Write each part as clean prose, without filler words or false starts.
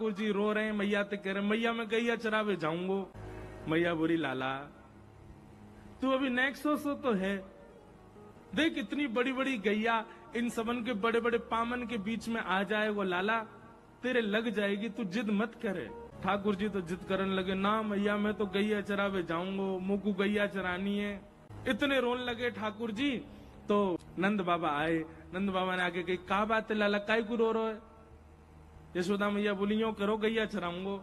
ठाकुर जी रो रहे हैं, मैया ते कह रहे मैया मैं गैया चरावे जाऊंगो। मैया बोली लाला तू अभी नेक्सो सो तो है, देख इतनी बड़ी बड़ी गैया इन सबन के बड़े बड़े पामन के बीच में आ जाए वो लाला तेरे लग जाएगी, तू जिद मत करे। ठाकुर जी तो जिद करने लगे, ना मैया मैं तो गैया चरावे जाऊंगो, मुझको गैया चरानी है। इतने रोने लगे ठाकुर जी। तो नंद बाबा आए, नंद बाबा ने आके कही क्या बात है लाला काय को रो रहे है? यशोदा मैया बोली यूं करो गैया चराऊंगो।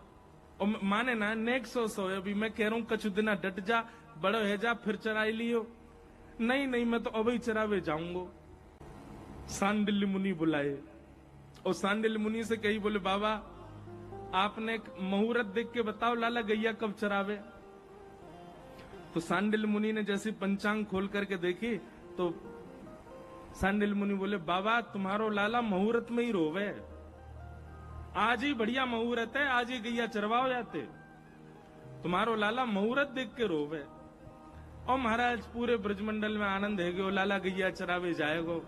और माने ना नेक्स्ट सो अभी मैं कह रहा हूं कछु दिना डट जा, बड़ो है जा फिर चराई लियो। नहीं नहीं मैं तो अभी चरावे जाऊंगो। सांडिल्य मुनि बुलाए और सांडिल्य मुनि से कही बोले बाबा आपने एक मुहूर्त देख के बताओ लाला गैया कब चरावे। तो सांडिल्य मुनि ने जैसे पंचांग खोल करके देखी तो सांडिल्य मुनि बोले बाबा तुम्हारो लाला मुहूर्त में ही रोवे, आज ही बढ़िया मुहूर्त है, आज ही गैया चरवाओ जाते, तुम्हारो लाला मुहूर्त देख के रोवे। और महाराज पूरे ब्रजमंडल में आनंद है गयो, लाला गैया चरावे जाएगो।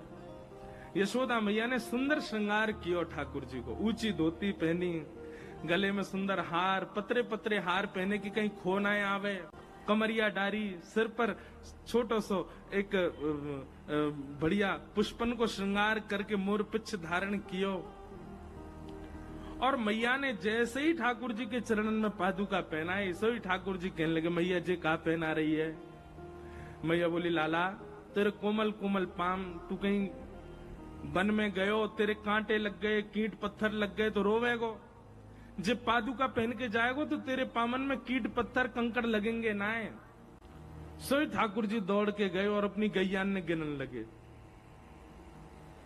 यशोदा मैया ने सुंदर श्रृंगार किया ठाकुर जी को, ऊंची धोती पहनी, गले में सुंदर हार, पतरे पतरे हार पहने की कहीं खो ना आवे, कमरिया डारी, सिर पर छोटो सो एक बढ़िया पुष्पन को श्रृंगार करके मोर पिछ धारण कियो। और मैया ने जैसे ही ठाकुर जी के चरणन में पादुका पहनाई, सो ही ठाकुर जी कहने लगे मैया जी कहा पहना रही है? मैया बोली लाला तेरे कोमल कोमल पाम, तू कहीं वन में गयो, तेरे कांटे लग गए, कीट पत्थर लग गए तो रोवेगो, जब पादुका पहन के जाएगो तो तेरे पामन में कीट पत्थर कंकड़ लगेंगे ना। सोई ठाकुर जी दौड़ के गए और अपनी गैयान ने गिनने लगे।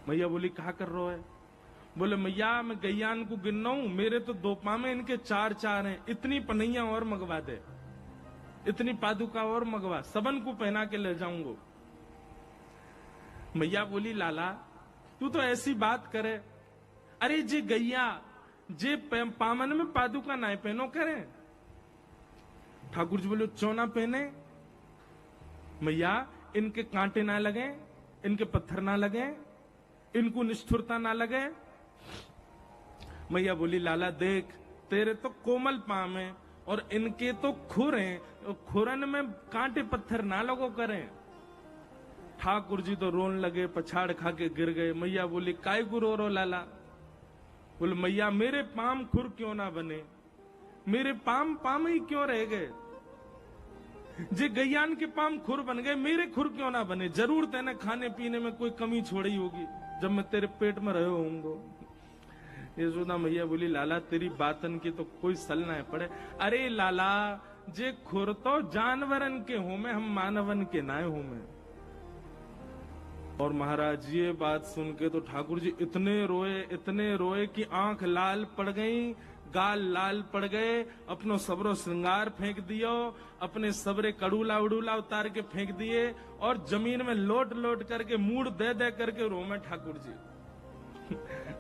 मैया बोली कहा कर रहे है? बोले मैया मैं गैयान को गिन रहा हूं, मेरे तो 2 पामे इनके 4 हैं, इतनी पनैया और मंगवा दे, इतनी पादुका और मंगवा, सबन को पहना के ले जाऊंगो। मैया बोली लाला तू तो ऐसी बात करे, अरे जे गैया जे पामन में पादुका ना पहनो करे। ठाकुर जी बोले चौना पहने मैया, इनके कांटे ना लगे, इनके पत्थर ना लगे, इनको निष्ठुरता ना लगे। मैया बोली लाला देख तेरे तो कोमल पाम है और इनके तो खुर हैं, खुरन में कांटे पत्थर ना लगो करें। ठाकुर जी तो रोन लगे, पछाड़ खा के गिर गए। मैया बोली काय को रो रो लाला? बोले मैया मेरे पाम खुर क्यों ना बने, मेरे पाम पाम ही क्यों रह गए? जे गैयान के पाम खुर बन गए, मेरे खुर क्यों ना बने? जरूर तेने खाने पीने में कोई कमी छोड़ी होगी जब मैं तेरे पेट में रहे होऊंगो। यशोदा मैया बोली लाला तेरी बातन की तो कोई सल ना पड़े। अरे लाला जे खुर तो जानवरन के हो में, हम मानवन के ना हो में। और महाराज ये बात सुन के तो ठाकुर जी इतने रोए कि आंख लाल पड़ गई, गाल लाल पड़ गए, अपनो सबरो श्रृंगार फेंक दियो, अपने सबरे कड़ूला उड़ूला उतार के फेंक दिए और जमीन में लोट लोट करके मूड दे दे करके रो में ठाकुर जी।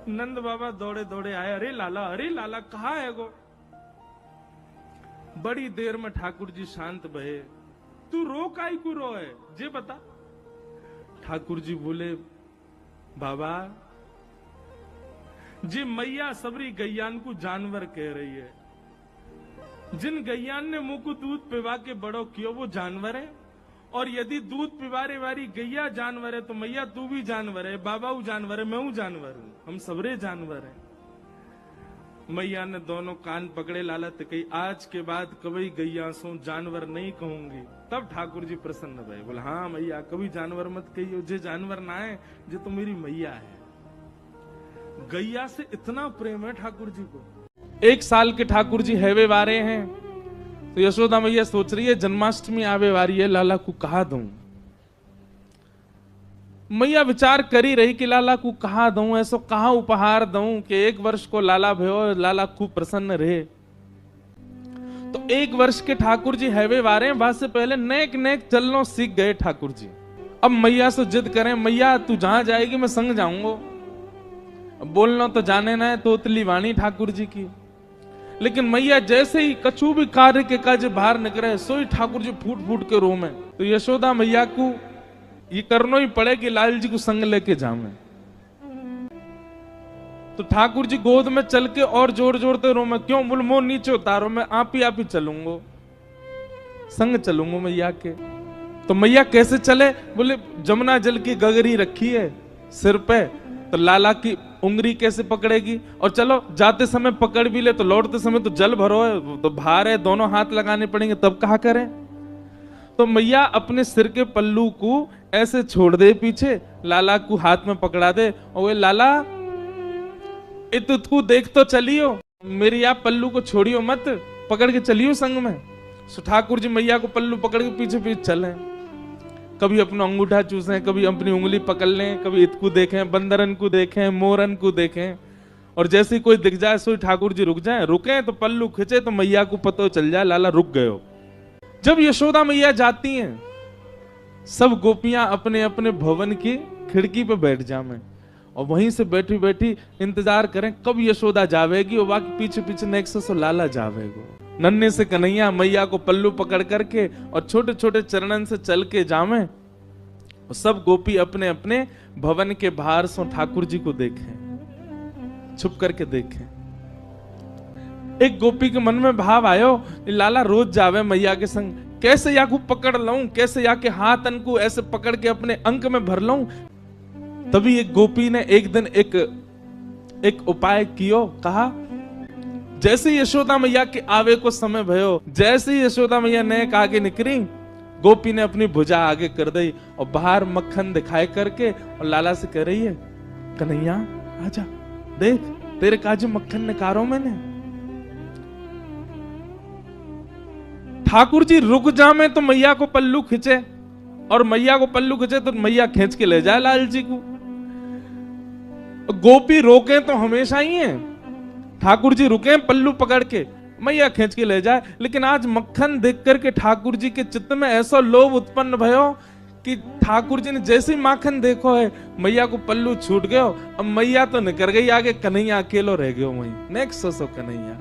नंद बाबा दौड़े दौड़े आए, अरे लाला कहा है गो? बड़ी देर में ठाकुर जी शांत भये। तू रो काई को रो है जे बता? ठाकुर जी बोले बाबा जी मैया सबरी गैयान को जानवर कह रही है, जिन गैयान ने मुंह को दूध पिवा के बड़ो कियो वो जानवर है, और यदि दूध पिवारे वाली गैया जानवर है तो मैया तू भी जानवर है, बाबा वो जानवर है, मैं हूं जानवर हूं, हम सबरे जानवर हैं। मैया ने दोनों कान पकड़े, लाला तो कही आज के बाद कभी गैया सो जानवर नहीं कहूंगी। तब ठाकुर जी प्रसन्न भये, बोले हाँ मैया कभी जानवर मत कहियो, जे जानवर ना है जे तो मेरी मैया है। गैया से इतना प्रेम है ठाकुर जी को। 1 साल के ठाकुर जी हैवे वारे हैं तो यशोदा मैया सोच रही है जन्माष्टमी आवे वारी है, लाला को कहा दूं। मैया विचार करी रही कि लाला को कहा दूं, ऐसो कहा उपहार दूं कि 1 वर्ष को लाला भयो, लाला खूब प्रसन्न रहे। तो 1 वर्ष के ठाकुर जी हैवे वारे हैं, बाद से पहले नेक नेक चलनो सीख गए ठाकुर जी। अब मैया से जिद करें, मैया तू जहां जाएगी मैं संग जाऊंगा। बोलना तो जाने ना है, तोतली वाणी ठाकुर जी की, लेकिन मैया जैसे ही कछु भी कार्य के काज बाहर निकले सो ही ठाकुर जी फूट फूट के रोमे। तो यशोदा मैया को ये करना ही पड़े कि लाल जी को संग लेके जावे। तो ठाकुर जी गोद में चल के और जोर जोरते रो, मैं क्यों? बोल मोह नीचे उतारो, मैं आप ही चलूंगा, संग चलूंगा मैया के। तो मैया कैसे चले? बोले जमुना जल की गगरी रखी है सिर पे, तो लाला की उंगली कैसे पकड़ेगी? और चलो जाते समय पकड़ भी ले तो लौटते समय तो जल भरो है, तो भार है, दोनों हाथ लगाने पड़ेंगे, तब कहा करें? तो मैया अपने सिर के पल्लू को ऐसे छोड़ दे पीछे, लाला को हाथ में पकड़ा दे, और वे लाला तू देख तो चलियो, मेरी आप पल्लू को छोड़ियो मत, पकड़ के चलियो संग में। सो ठाकुर जी मैया को पल्लू पकड़ के पीछे पीछे चले, कभी अपना अंगूठा चूसें, कभी अपनी उंगली पकड़ लें, कभी इतकू देखें, बंदरन को देखें, मोरन को देखें, और जैसे ही कोई दिख जाए सोई ठाकुर जी रुक जाए, रुके तो पल्लू खिंचे तो मैया को पता चल जाए लाला रुक गए हो। जब यशोदा मैया जाती हैं, सब गोपियां अपने अपने भवन की खिड़की पे बैठ जाएं और वहीं से बैठी बैठी इंतजार करें कब यशोदा जावेगी, और बाकी पीछे पीछे नेक्स्ट से लाला जावेगो। नन्हे से कन्हैया मैया को पल्लू पकड़ करके और छोटे छोटे चरणन से चल के जावे, और सब गोपी अपने अपने भवन के बाहर से ठाकुर जी को देखें, छुप करके देखें। एक गोपी के मन में भाव आयो, लाला रोज जावे मैया के संग, कैसे या को पकड़ लूं, कैसे या के हाथ अनको ऐसे पकड़ के अपने अंक में भर लूं। तभी एक गोपी ने एक दिन एक उपाय कियो, कहा जैसे यशोदा मैया के आवे को समय भयो, जैसे यशोदा मैया नेक आगे निकली, गोपी ने अपनी भुजा आगे कर दी और बाहर मक्खन दिखाए करके और लाला से कह रही है, कन्हैया आजा, देख तेरे काजू मक्खन निकारो मैंने। ठाकुर जी रुक जामे तो मैया को पल्लू खींचे, और मैया को पल्लू खींचे तो मैया खींच के ले जाए लाल जी को। गोपी रोके तो हमेशा ही है, ठाकुर जी रुके पल्लू पकड़ के, मैया खींच के ले जाए। लेकिन आज मक्खन देख करके ठाकुर जी के चित्त में ऐसा लोभ उत्पन्न भयो कि ठाकुर जी ने जैसे ही माखन देखो है, मैया को पल्लू छूट गयो, अब मैया तो निकल गई आगे, कन्हैया अकेलो रह गयो वहीं। Next so Kanhaiya.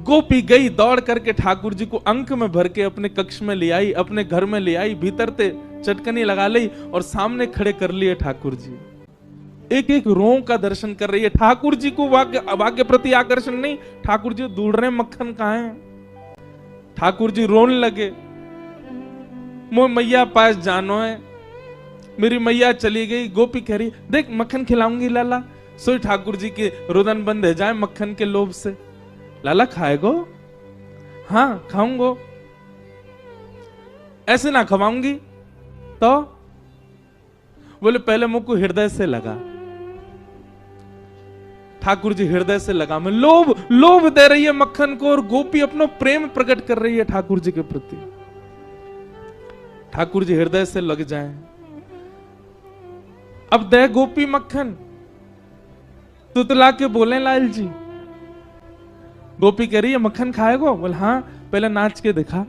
गोपी गई दौड़ करके ठाकुर जी को अंक में भर के अपने कक्ष में ले आई, अपने घर में ले आई, भीतर ते चटकनी लगा ली और सामने खड़े कर लिए ठाकुर जी। एक एक रों का दर्शन कर रही है। ठाकुर जी को वाक्य प्रति आकर्षण नहीं, ठाकुर जी ढूंढ रहे मक्खन कहां है। ठाकुर जी रोने लगे, मोह मैया पास जानो है, मेरी मैया चली गई। गोपी कह रही देख मक्खन खिलाऊंगी लाला। सोई ठाकुर जी के रुदन बंद है जाए मक्खन के लोभ से। लाला खाएगो? हाँ खाऊंगो। ऐसे ना खवाऊंगी तो? बोले पहले मुंह को हृदय से लगा। ठाकुर जी हृदय से लगा में लोभ दे रही है मक्खन को, और गोपी अपना प्रेम प्रकट कर रही है ठाकुर जी के प्रति। ठाकुर जी हृदय से लग जाए। अब दे गोपी मक्खन, तुतला के बोले लाल जी। गोपी कह रही है मक्खन खाएगो? बोले हाँ, पहले नाच के दिखा।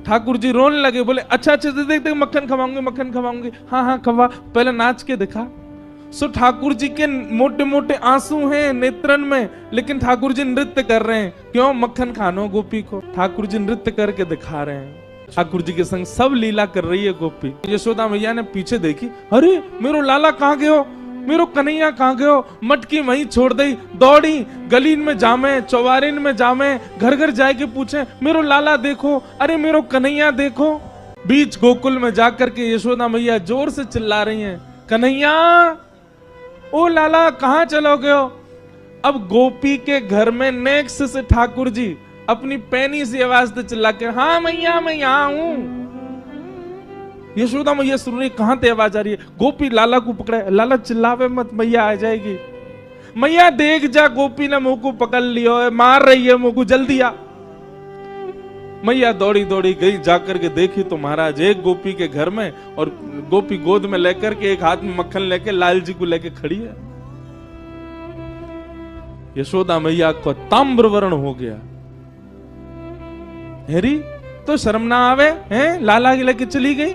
ठाकुर जी रोने लगे, बोले अच्छा देख मक्खन खवाऊंगी, मक्खन खवाऊंगी। हाँ हाँ खवा, पहले नाच के दिखा। सो ठाकुर जी के मोटे मोटे आंसू हैं नेत्रन में, लेकिन ठाकुर जी नृत्य कर रहे हैं। क्यों? मक्खन खानो गोपी को। ठाकुर जी नृत्य करके दिखा रहे हैं। ठाकुर जी के संग सब लीला कर रही है गोपी। यशोदा मैया ने पीछे देखी, अरे मेरो लाला कहाँ गयो, मेरो कन्हैया कहाँ गयो। मटकी वहीं छोड़ दी, दौड़ी गलीन में जामे, चौबारिन में जामे, घर घर जाके पूछे मेरो लाला देखो, अरे मेरो कन्हैया देखो। बीच गोकुल में जाकर के यशोदा मैया जोर से चिल्ला रही हैं, कन्हैया ओ लाला कहाँ चलोगे हो। अब गोपी के घर में नेक्स्ट से ठाकुर जी अपनी पैनी सी आवाज से चिल्ला के, हाँ मैया मैं यहां हूं। यशोदा मैया सुन रही, कहां ते आवाज आ रही है। गोपी लाला को पकड़े, लाला चिल्लावे मत, मैया आ जाएगी। मैया देख जा, गोपी ने मुंह को पकड़ लियो है, मार रही है मुंह को, जल्दी आ। मैया दौड़ी दौड़ी गई, जाकर के देखी तो महाराज एक गोपी के घर में, और गोपी गोद में लेकर के एक हाथ में मक्खन लेके लाल जी को लेके खड़ी है। यशोदा मैया को ताम्र वर्ण हो गया। हेरी तो शर्म ना आवे हैं, लाला के लेके चली गई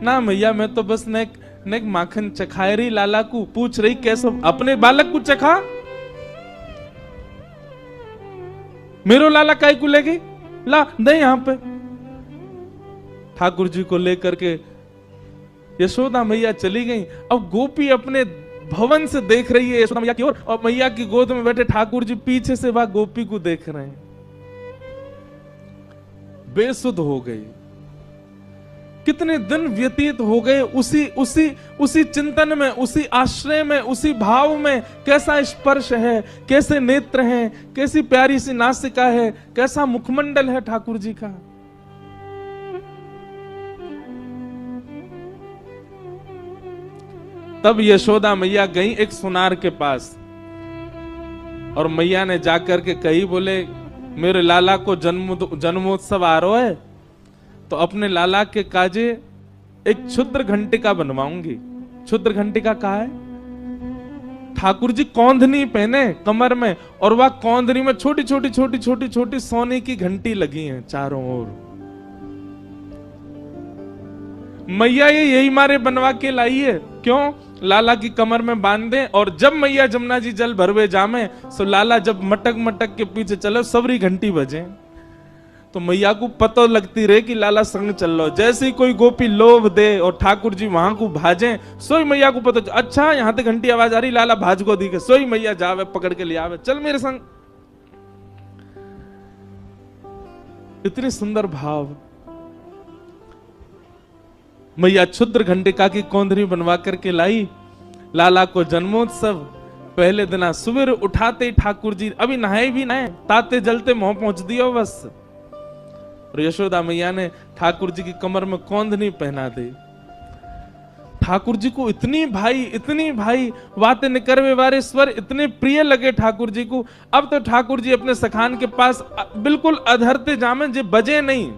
ना। मैया मैं तो बस नेक माखन चखाए रही, लाला को पूछ रही कैसे अपने बालक को चखा। मेरो लाला काय को ले गई, ला दे यहां पे। ठाकुर जी को लेकर के यशोदा मैया चली गई। अब गोपी अपने भवन से देख रही है यशोदा मैया की ओर, और मैया की गोद में बैठे ठाकुर जी पीछे से वह गोपी को देख रहे हैं। बेसुध हो गई। कितने दिन व्यतीत हो गए उसी चिंतन में, उसी आश्रय में, उसी भाव में। कैसा स्पर्श है, कैसे नेत्र हैं, कैसी प्यारी सी नासिका है, कैसा मुखमंडल है ठाकुर जी का। तब यशोदा मैया गई एक सुनार के पास, और मैया ने जाकर के कही, बोले मेरे लाला को जन्मोत्सव आ रहा है, तो अपने लाला के काजे एक क्षुद्र घंटिका बनवाऊंगी। क्षुद्र घंटिका कहा है? ठाकुर जी कौंधनी पहने कमर में, और वह कौंधनी में छोटी छोटी सोने की घंटी लगी हैं चारों ओर। मैया ये यही मारे बनवा के लाई है। क्यों? लाला की कमर में बांध दे, और जब मैया जमुना जी जल भरवे जामे, सो लाला जब मटक मटक के पीछे चलो, सबरी घंटी बजे, तो मैया को पता लगती रहे कि लाला संग चल लो। जैसे ही कोई गोपी लोभ दे और ठाकुर जी वहां को भाजे, सोई मैया को पता, अच्छा यहां तक घंटी आवाज आ रही, लाला भाज को दी के, सोई मैया जावे पकड़ के ले आवे, चल मेरे संग। इतनी सुंदर भाव। मैया क्षुद्र घंटिका की कौंधरी बनवा करके लाई। लाला को जन्मोत्सव पहले दिन सुबह उठाते ही ठाकुर जी अभी नहाए भी नहाए, ताते जलते मुंह पहुंच दियो बस। और यशोदा मैया ने ठाकुर जी की कमर में कौंधनी पहना दी। ठाकुर जी को इतनी भाई बातें निकरवे वारे स्वर इतने प्रिय लगे ठाकुर जी को। अब तो ठाकुर जी अपने सखान के पास बिल्कुल अधरते जामे, जे बजे नहीं,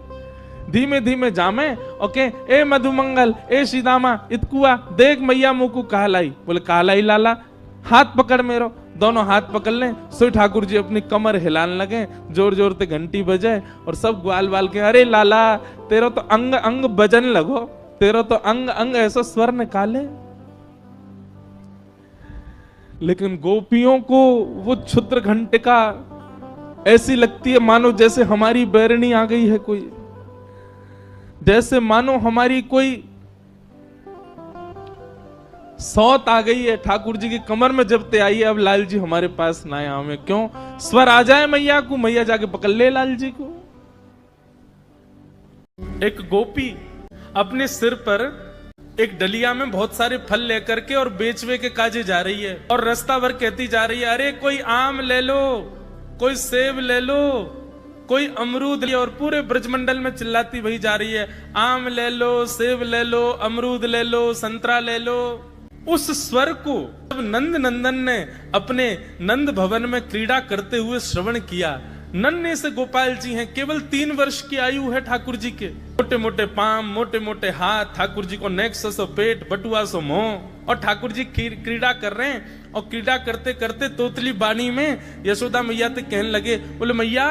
धीमे धीमे जामे। ओके, ए मधुमंगल, ए सीदामा, इतकुआ देख मैया मुंह को कहलाई। बोले कहलाई लाला, हाथ पकड़ मेरो। दोनों हाथ पकड़ लें, सो ठाकुर जी अपनी कमर हिलाने लगे, जोर जोर से घंटी बजे, और सब ग्वाल बाल के, अरे लाला तेरा तो अंग अंग बजन लगो, तेरा तो अंग अंग ऐसा स्वर निकाले। लेकिन गोपियों को वो क्षुद्र घंटिका ऐसी लगती है मानो जैसे हमारी बैरनी आ गई है कोई, जैसे मानो हमारी कोई सौत आ गई है। ठाकुर जी की कमर में जब ते आई है, अब लाल जी हमारे पास ना आए में, क्यों? स्वर आ जाए मैया को, मैया जाके पकड़ ले लाल जी को। एक गोपी अपने सिर पर एक डलिया में बहुत सारे फल लेकर के और बेचवे के काजे जा रही है, और रास्ता भर कहती जा रही है, अरे कोई आम ले लो, कोई सेब ले लो, कोई अमरूद ले, और पूरे ब्रजमंडल में चिल्लाती वही जा रही है, आम ले लो, सेब ले लो, अमरूद ले लो, संतरा ले लो। उस स्वर को जब नंद नंदन ने अपने नंद भवन में क्रीड़ा करते हुए श्रवण किया, नन्हे से गोपाल जी हैं, केवल 3 वर्ष की आयु है ठाकुर जी के, मोटे मोटे पांव, मोटे मोटे हाथ, ठाकुर जी को नेक्स सो पेट, बटुआ सो मुंह, और ठाकुर जी क्रीड़ा कर रहे हैं। और क्रीड़ा करते करते तोतली बानी में यशोदा मैया तक कहने लगे, बोले मैया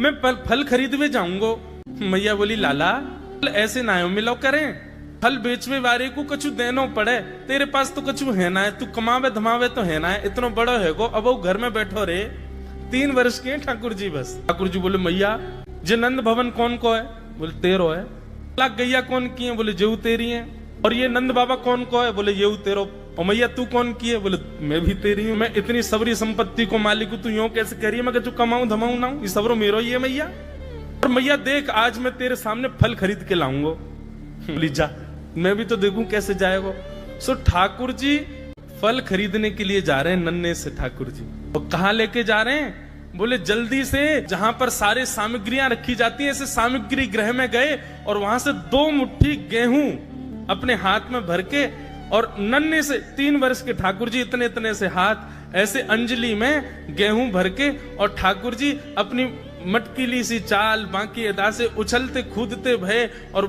मैं फल खरीदवे जाऊंगो। मैया बोली लाला ऐसे ना मिलो करें, फल बेचवे वाले को कछु देनो पड़े, तेरे पास तो कछु है ना है, तू कमावे धमावे तो है ना है, इतना बड़ो है गो, अब वो घर में बैठो रे। 3 वर्ष के ठाकुर जी बस। ठाकुर जी बोले मैया जे नंद भवन कौन को है? बोले तेरो है। लाख गैया कौन की है? बोले जेऊ तेरी है। और ये नंद बाबा कौन को है? बोले येऊ तेरो। और मैया तू कौन की है? बोले मैं भी तेरी हूँ। मैं इतनी सबरी संपत्ति को मालिक हूँ, तू यूं कैसे कह रही है? मैं कछु कमाऊं धमाऊं ना, ये सबरो मेरो ही है मैया। और मैया देख आज मैं तेरे सामने फल खरीद के लाऊंगो। बोली जा, मैं भी तो देखूं कैसे जाएगा। सो ठाकुर जी फल खरीदने के लिए जा रहे हैं नन्हे से ठाकुर जी। और कहाँ लेके जा रहे हैं? बोले जल्दी से जहां पर सारे सामग्रियां रखी जाती हैं, ऐसे सामग्री गृह में गए, और वहां से 2 मुट्ठी गेहूं अपने हाथ में भर के, और नन्हे से 3 वर्ष के ठाकुर जी इतने इतने से हाथ ऐसे अंजलि में गेहूं भर के, और ठाकुर जी अपनी मटकीली सी चाल बाकी अदा से उछलते कूदते भय और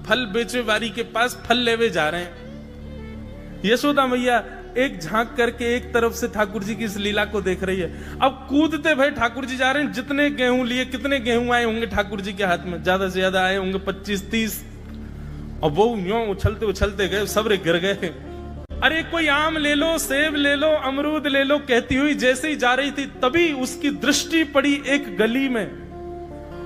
फल बेचने वाली के पास फल लेवे जा रहे हैं। यशोदा मैया एक झांक करके एक तरफ से ठाकुर जी की इस लीला को देख रही है। अब कूदते भय ठाकुर जी जा रहे हैं। जितने गेहूं लिए, कितने गेहूं आए होंगे ठाकुर जी के हाथ में? ज्यादा से ज्यादा आए होंगे 25-30। और वो यूं उछलते उछलते गए, सब गिर गए। अरे कोई आम ले लो, सेब ले लो, अमरूद ले लो कहती हुई जैसे ही जा रही थी, तभी उसकी दृष्टि पड़ी एक गली में,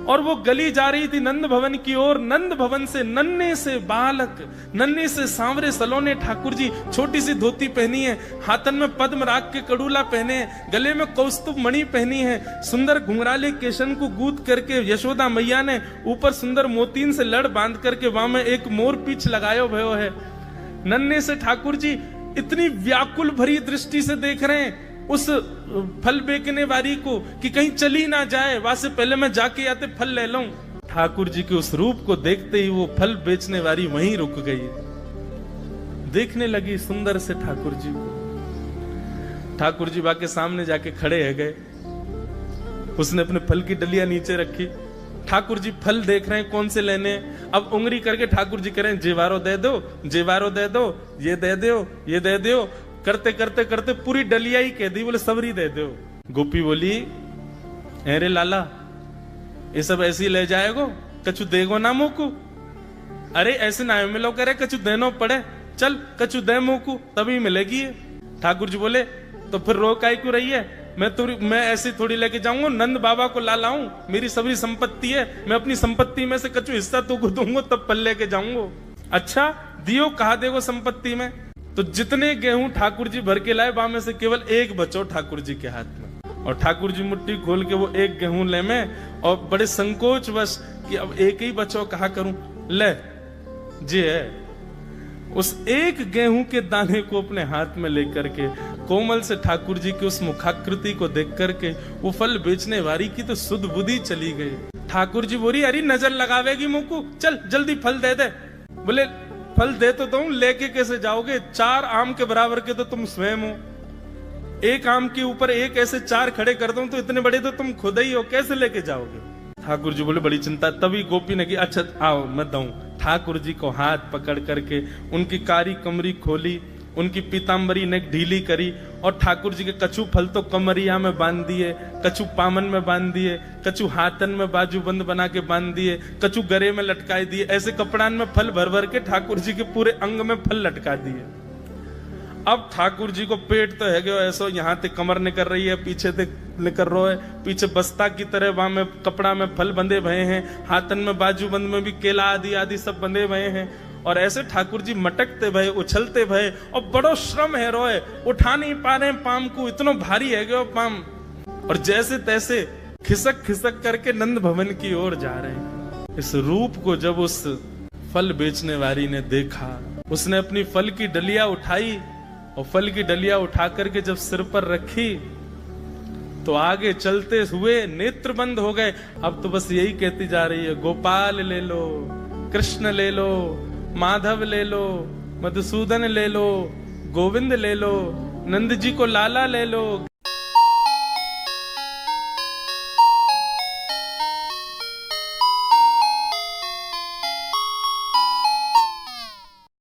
और वो गली जा रही थी नंद भवन की ओर। नंद भवन से नन्हे से बालक, नन्हे से सांवरे सलोने ठाकुर जी, छोटी सी धोती पहनी है, हाथन में पद्म राग के कड़ूला पहने हैं, गले में कौस्तुभ मणि पहनी है, सुंदर घुंघराले केशन को गूंथ करके यशोदा मैया ने ऊपर सुंदर मोतीन से लड़ बांध करके वहां में एक मोर पीछ लगायो भयो है। नन्हे से ठाकुर जी इतनी व्याकुल भरी दृष्टि से देख रहे हैं उस फल बेचने वाली को कि कहीं चली ना जाए, वहां से पहले मैं जाके आते फल ले लूं। ठाकुर जी के उस रूप को देखते ही वो फल बेचने वाली वहीं रुक गई, देखने लगी सुंदर से ठाकुर जी को। ठाकुर जी बाके सामने जाके खड़े है गए, उसने अपने फल की डलिया नीचे रखी। ठाकुर जी फल देख रहे हैं कौन से लेने। अब उंगली करके ठाकुर जी कह रहे हैं जेवारो दे दो, जेवारो दे दो, ये दे दो, ये दे दो, करते करते करते पूरी डलिया ही कह दी, बोले सबरी दे दो। गोपी बोली अरे लाला ये सब ऐसे ही ले जाएगो, कछु देगो ना मोकू। अरे ऐसे ना मिलो करे, कछु देनो पड़े, चल कछु दे मोकू तभी मिलेगी ये। ठाकुर जी बोले तो फिर रो काई क्यों रही है, मैं ऐसे थोड़ी लेके जाऊंगा, नंद बाबा को ला लाऊं, मेरी सभी संपत्ति है, मैं अपनी संपत्ति में से कछु हिस्सा तुमको दूंगा तब फल लेके जाऊंगा। अच्छा दियो, कहा देगो संपत्ति में। तो जितने गेहूं ठाकुर जी भर के लाए वहां में से केवल एक बचो ठाकुर जी के हाथ में, और ठाकुर जी मुट्ठी खोल के वो एक गेहूं ले में, और बड़े संकोच वश कि अब एक ही बचो कहा करूं, ले जी है। उस एक गेहूं के दाने को अपने हाथ में लेकर के कोमल से ठाकुर जी की उस मुखाकृति को देख करके वो फल बेचने वाली की तो सुध बुद्धि चली गई। ठाकुर जी बोली अरे नजर लगावेगी मुझको, चल जल्दी फल दे दे। बोले फल दे तो दूं, लेके कैसे जाओगे, 4 आम के बराबर के तो तुम स्वयं हो, एक आम के ऊपर एक ऐसे 4 खड़े कर दूं तो इतने बड़े तो तुम खुद ही हो, कैसे लेके जाओगे। ठाकुर जी बोले बड़ी चिंता। तभी गोपी ने की अच्छा आओ मैं दूं। ठाकुर जी को हाथ पकड़ करके उनकी कारी कमरी खोली, उनकी पीताम्बरी ने ढीली करी, और ठाकुर जी के कछु फल तो कमरिया में बांध दिए, कछु पामन में बांध दिए, कछु हाथन में बाजूबंद बना के बांध दिए, कछु गरे में लटकाए दिए। ऐसे कपड़ान में फल भर भर के ठाकुर जी के पूरे अंग में फल लटका दिए। अब ठाकुर जी को पेट तो है गयो ऐसो, यहाँ ते कमर निकल रही है, पीछे ते निकल रहा है, पीछे बस्ता की तरह वहां में कपड़ा में फल बंधे भये हैं, हाथन में बाजूबंद में भी केला आदि आदि सब बंधे भये हैं। और ऐसे ठाकुर जी मटकते भये, उछलते भये, और बड़ो श्रम है रोए, उठा नहीं पा रहे पाम को, इतना भारी है गयो पाम। और जैसे तैसे खिसक खिसक करके नंद भवन की ओर जा रहे हैं। इस रूप को जब उस फल बेचने वाली ने देखा, उसने अपनी फल की डलिया उठाई, और फल की डलिया उठा करके जब सिर पर रखी तो आगे चलते हुए नेत्र बंद हो गए। अब तो बस यही कहती जा रही है गोपाल ले लो, कृष्ण ले लो, माधव ले लो, मधुसूदन ले लो, गोविंद ले लो, नंद जी को लाला ले लो,